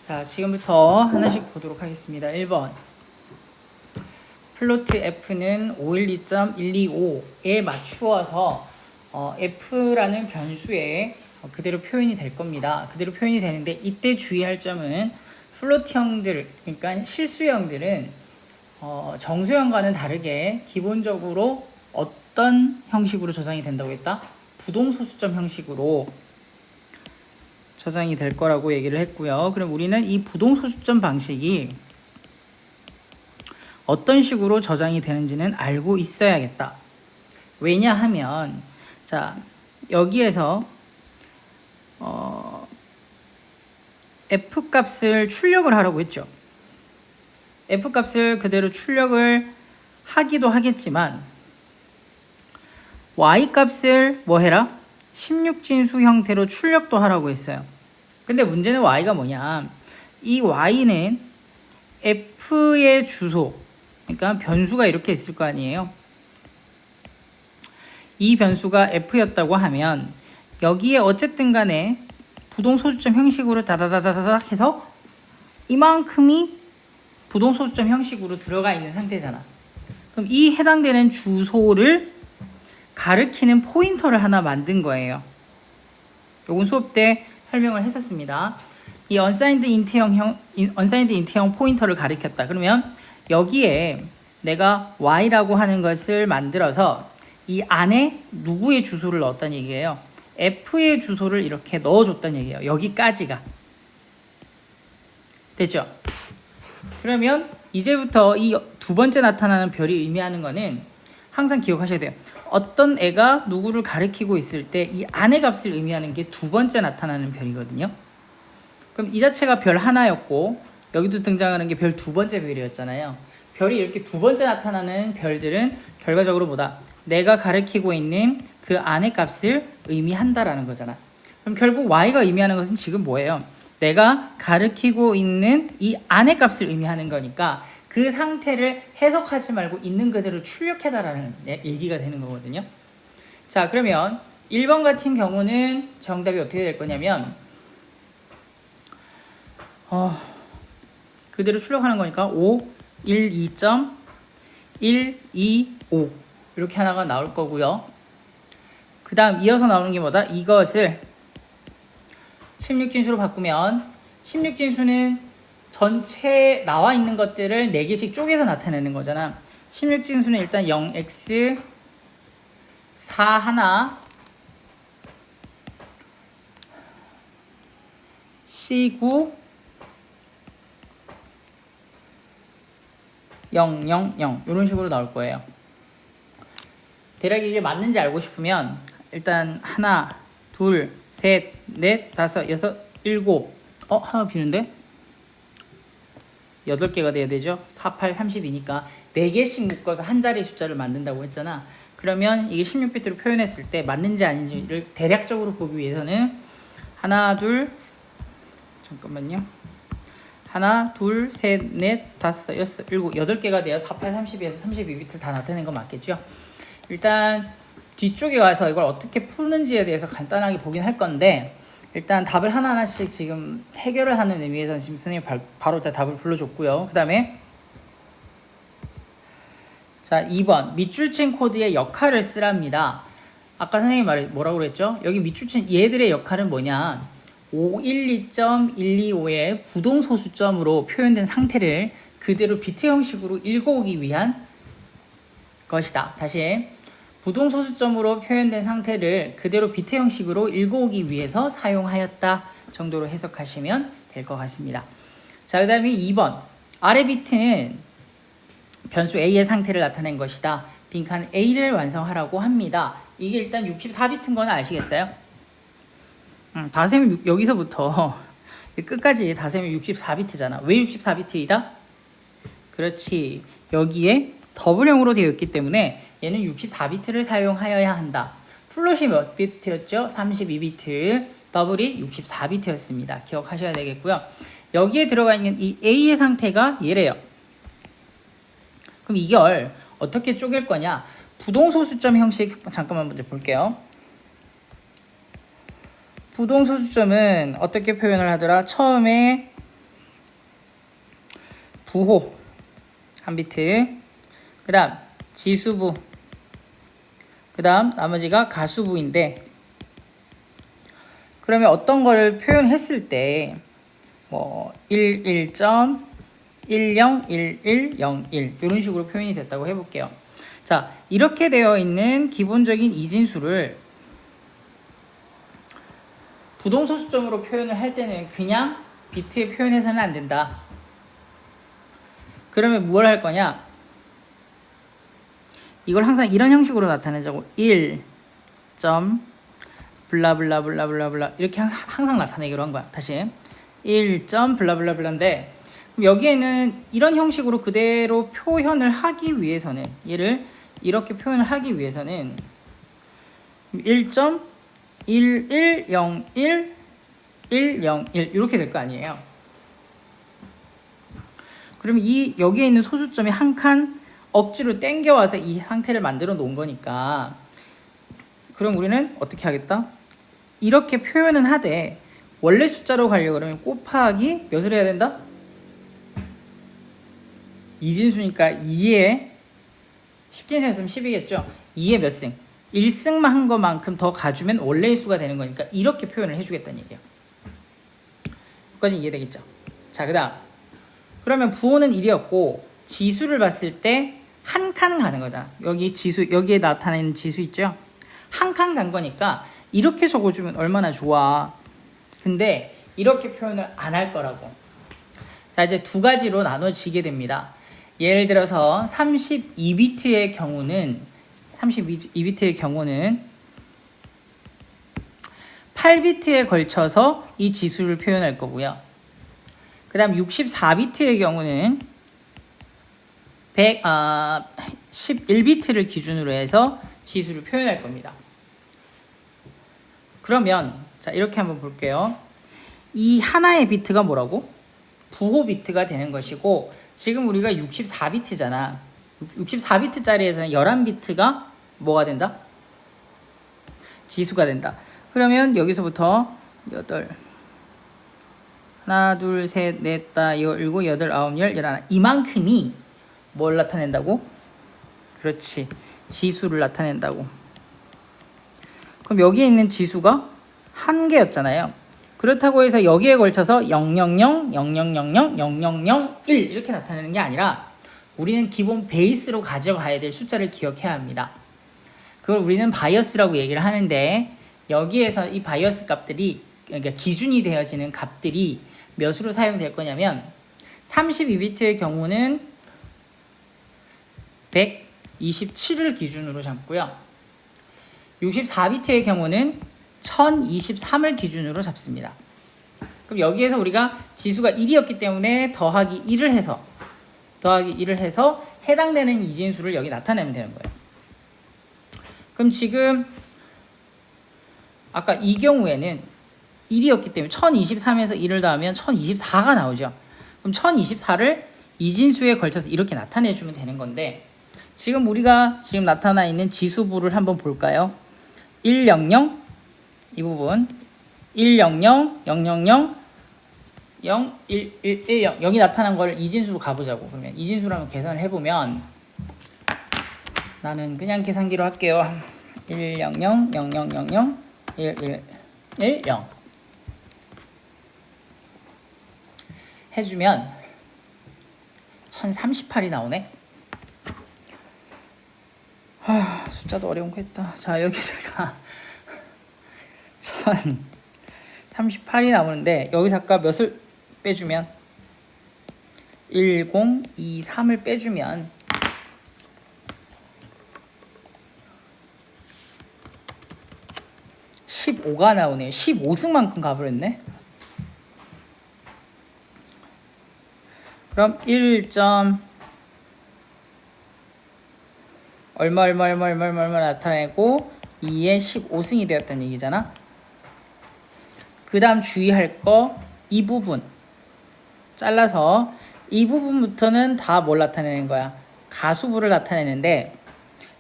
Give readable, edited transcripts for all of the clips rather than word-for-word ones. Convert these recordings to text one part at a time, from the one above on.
자, 지금부터 하나씩 보도록 하겠습니다. 1번. 플로트 f는 512.125에 맞추어서 f라는 변수에 그대로 표현이 될 겁니다. 그대로 표현이 되는데 이때 주의할 점은 플로트형들, 그러니까 실수형들은 정수형과는 다르게 기본적으로 어떤 형식으로 저장이 된다고 했다? 부동소수점 형식으로 저장이 될 거라고 얘기를 했고요. 그럼 우리는 이 부동소수점 방식이 어떤 식으로 저장이 되는지는 알고 있어야겠다. 왜냐하면 자, 여기에서 f 값을 출력을 하라고 했죠. f 값을 그대로 출력을 하기도 하겠지만 y 값을 뭐 해라? 16진수 형태로 출력도 하라고 했어요. 근데 문제는 y가 뭐냐? 이 y는 f의 주소, 그러니까 변수가 이렇게 있을 거 아니에요. 이 변수가 f였다고 하면 여기에 어쨌든 간에 부동소수점 형식으로 다다다다닥 해서 이만큼이 부동소수점 형식으로 들어가 있는 상태잖아. 그럼 이 해당되는 주소를 가리키는 포인터를 하나 만든 거예요. 요건 수업 때 설명을 했었습니다. 이 unsigned int형 포인터를 가리켰다. 그러면 여기에 내가 y라고 하는 것을 만들어서 이 안에 누구의 주소를 넣었다는 얘기예요. f의 주소를 이렇게 넣어줬다는 얘기예요. 여기까지가. 됐죠? 그러면 이제부터 이 두 번째 나타나는 별이 의미하는 거는 항상 기억하셔야 돼요. 어떤 애가 누구를 가리키고 있을 때 이 안의 값을 의미하는 게 두 번째 나타나는 별이거든요. 그럼 이 자체가 별 하나였고 여기도 등장하는 게 별 두 번째 별이었잖아요. 별이 이렇게 두 번째 나타나는 별들은 결과적으로 뭐다? 내가 가리키고 있는 그 안의 값을 의미한다라는 거잖아. 그럼 결국 y가 의미하는 것은 지금 뭐예요? 내가 가리키고 있는 이 안의 값을 의미하는 거니까 그 상태를 해석하지 말고 있는 그대로 출력해달라는 얘기가 되는 거거든요. 자, 그러면 1번 같은 경우는 정답이 어떻게 될 거냐면 그대로 출력하는 거니까 5, 1, 2.1, 2, 5 이렇게 하나가 나올 거고요. 그 다음 이어서 나오는 게 뭐다? 이것을 16진수로 바꾸면 16진수는 전체 나와 있는 것들을 4개씩 쪼개서 나타내는 거잖아. 16진수는 일단 0x 4 하나 C9 0, 0, 0 이런 식으로 나올 거예요. 대략 이게 맞는지 알고 싶으면 일단 하나, 둘, 셋, 넷, 다섯, 여섯, 일곱 하나 비는데? 8개가 돼야 되죠. 4, 8, 30이니까 4개씩 묶어서 한 자리 숫자를 만든다고 했잖아. 그러면 이게 16비트로 표현했을 때 맞는지 아닌지를 대략적으로 보기 위해서는 하나, 둘, 잠깐만요. 하나, 둘, 셋, 넷, 다섯, 여섯, 일곱, 8개가 돼야 4, 8, 32에서 32비트 다 나타내는 거 맞겠죠? 일단 뒤쪽에 가서 이걸 어떻게 푸는지에 대해서 간단하게 보긴 할 건데 일단 답을 하나하나씩 지금 해결을 하는 의미에서 지금 선생님이 바로 답을 불러줬고요. 그 다음에 자 2번 밑줄친 코드의 역할을 쓰랍니다. 아까 선생님이 뭐라고 그랬죠? 여기 밑줄친 얘들의 역할은 뭐냐? 512.125의 부동소수점으로 표현된 상태를 그대로 비트 형식으로 읽어오기 위한 것이다. 다시 부동소수점으로 표현된 상태를 그대로 비트 형식으로 읽어오기 위해서 사용하였다 정도로 해석하시면 될 것 같습니다. 자, 그 다음에 2번 아래 비트는 변수 A의 상태를 나타낸 것이다. 빈칸 A를 완성하라고 합니다. 이게 일단 64비트인 건 아시겠어요? 다셈이 여기서부터 끝까지 다셈이 64비트잖아. 왜 64비트이다? 그렇지. 여기에 더블형으로 되어 있기 때문에 얘는 64비트를 사용하여야 한다. 플롯이 몇 비트였죠? 32비트. 더블이 64비트였습니다. 기억하셔야 되겠고요. 여기에 들어가 있는 이 A의 상태가 얘래요. 그럼 이걸 어떻게 쪼갤 거냐? 부동소수점 형식 잠깐만 먼저 볼게요. 부동소수점은 어떻게 표현을 하더라? 처음에 부호 한 비트, 그 다음 지수부, 그 다음 나머지가 가수부인데, 그러면 어떤 걸 표현했을 때 뭐 11.101101 이런 식으로 표현이 됐다고 해볼게요. 자, 이렇게 되어 있는 기본적인 이진수를 부동소수점으로 표현을 할 때는 그냥 비트에 표현해서는 안 된다. 그러면 무엇을 할 거냐? 이걸 항상 이런 형식으로 나타내자고. 1. 블라블라블라블라블라 이렇게 항상 나타내기로 한 거야. 다시 1. 블라블라블라인데, 여기에는 이런 형식으로 그대로 표현을 하기 위해서는, 얘를 이렇게 표현을 하기 위해서는 1.1101101 이렇게 될 거 아니에요. 그러면 여기에 있는 소수점이 한 칸 억지로 땡겨와서 이 상태를 만들어 놓은 거니까, 그럼 우리는 어떻게 하겠다? 이렇게 표현은 하되 원래 숫자로 가려고 그러면 곱하기 몇을 해야 된다? 이진수니까 2에 10진수였으면 10이겠죠. 2에 몇 승? 1승만 한 것만큼 더 가주면 원래의 수가 되는 거니까 이렇게 표현을 해주겠다는 얘기야. 여기까지 이해되겠죠? 자, 그 다음 그러면 부호는 1이었고 지수를 봤을 때 한 칸 가는 거잖아. 여기 지수, 여기에 나타나는 지수 있죠? 한 칸 간 거니까 이렇게 적어주면 얼마나 좋아. 근데 이렇게 표현을 안 할 거라고. 자, 이제 두 가지로 나눠지게 됩니다. 예를 들어서 32비트의 경우는 8비트에 걸쳐서 이 지수를 표현할 거고요. 그 다음 64비트의 경우는 11비트를 기준으로 해서 지수를 표현할 겁니다. 그러면 자, 이렇게 한번 볼게요. 이 하나의 비트가 뭐라고? 부호 비트가 되는 것이고, 지금 우리가 64비트잖아. 64비트짜리에서는 11비트가 뭐가 된다? 지수가 된다. 그러면 여기서부터 8 하나, 둘, 셋, 넷, 다, 여, 일곱, 여덟, 아홉, 열, 열하나, 이만큼이 뭘 나타낸다고? 그렇지, 지수를 나타낸다고. 그럼 여기에 있는 지수가 한 개였잖아요. 그렇다고 해서 여기에 걸쳐서 000, 0000, 0001 이렇게 나타내는 게 아니라 우리는 기본 베이스로 가져가야 될 숫자를 기억해야 합니다. 그걸 우리는 바이어스라고 얘기를 하는데, 여기에서 이 바이어스 값들이, 그러니까 기준이 되어지는 값들이 몇으로 사용될 거냐면 32비트의 경우는 127을 기준으로 잡고요. 64비트의 경우는 1023을 기준으로 잡습니다. 그럼 여기에서 우리가 지수가 1이었기 때문에 더하기 1을 해서 해당되는 이진수를 여기 나타내면 되는 거예요. 그럼 지금 아까 이 경우에는 1이었기 때문에 1023에서 1을 더하면 1024가 나오죠. 그럼 1024를 이진수에 걸쳐서 이렇게 나타내주면 되는 건데, 지금 우리가 지금 나타나 있는 지수부를 한번 볼까요? 100 이 부분 100 000 0110 여기 나타난 걸 이진수로 가보자고. 그러면 이진수로 한번 계산을 해보면, 나는 그냥 계산기로 할게요. 100 0000 1110 해주면 1038이 나오네. 숫자도 어려운 거 했다. 자, 여기다가 1038이 나오는데, 여기서 아까 몇을 빼주면 1023을 빼주면 15가 나오네요. 15승만큼 가버렸네. 그럼 1. 얼마 나타내고 2에 15승이 되었다는 얘기잖아. 그 다음 주의할 거, 이 부분 잘라서 이 부분부터는 다 뭘 나타내는 거야? 가수부를 나타내는데,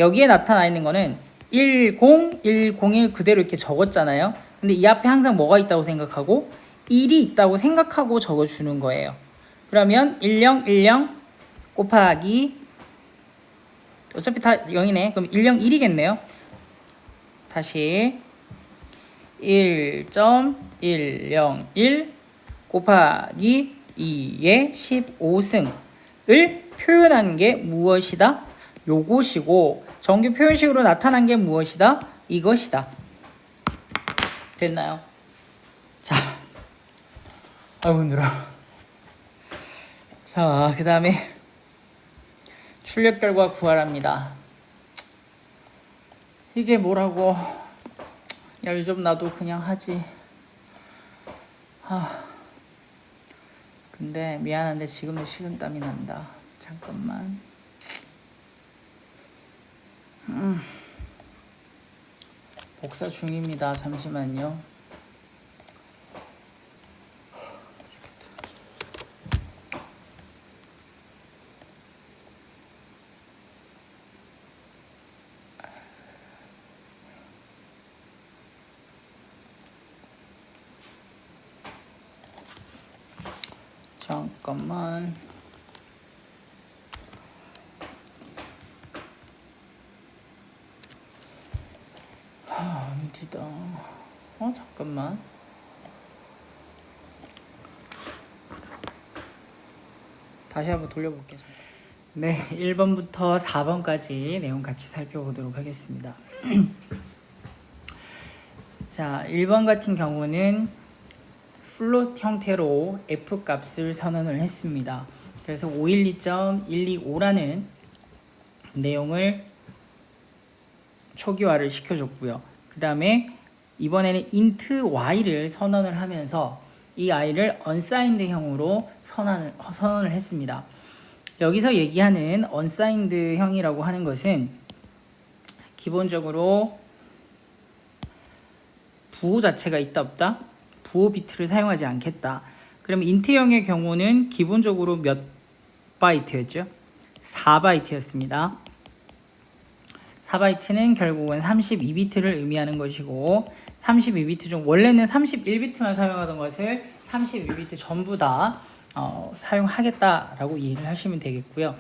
여기에 나타나 있는 거는 1010을 그대로 이렇게 적었잖아요. 근데 이 앞에 항상 뭐가 있다고 생각하고 1이 있다고 생각하고 적어주는 거예요. 그러면 1010 곱하기 어차피 다 0이네. 그럼 101이겠네요. 다시 1.101 곱하기 2의 15승을 표현한 게 무엇이다? 요것이고 정규 표현식으로 나타난 게 무엇이다? 이것이다. 됐나요? 자, 아이고 힘들어. 자, 그 다음에 출력 결과 구하랍니다. 이게 뭐라고? 열 좀 놔도 그냥 하지. 근데 미안한데 지금도 식은땀이 난다. 잠깐만. 복사 중입니다. 잠시만요. 잠깐만. 어디다. 잠깐만. 다시 한번 돌려볼게요. 네, 1번부터 4번까지 내용 같이 살펴보도록 하겠습니다. 자, 1번 같은 경우는 플롯 형태로 f 값을 선언을 했습니다. 그래서 512.125라는 내용을 초기화를 시켜줬고요. 그 다음에 이번에는 int y를 선언을 하면서 이 i를 unsigned형으로 선언을 했습니다. 여기서 얘기하는 unsigned형이라고 하는 것은 기본적으로 부호 자체가 있다 없다? 부호 비트를 사용하지 않겠다. 그럼 int형의 경우는 기본적으로 몇 바이트였죠? 4바이트였습니다. 4바이트는 결국은 32비트를 의미하는 것이고 32비트 중 원래는 31비트만 사용하던 것을 32비트 전부 다 사용하겠다라고 이해를 하시면 되겠고요.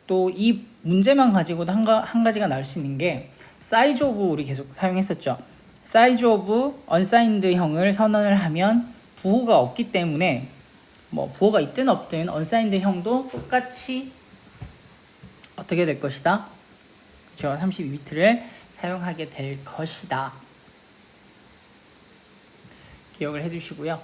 또 이 문제만 가지고도 한 가지가 나올 수 있는 게 size of 우리 계속 사용했었죠. size of unsigned형을 선언을 하면 부호가 없기 때문에 뭐 부호가 있든 없든 unsigned형도 똑같이 어떻게 될 것이다? 그렇죠. 32비트를 사용하게 될 것이다. 기억을 해두시고요.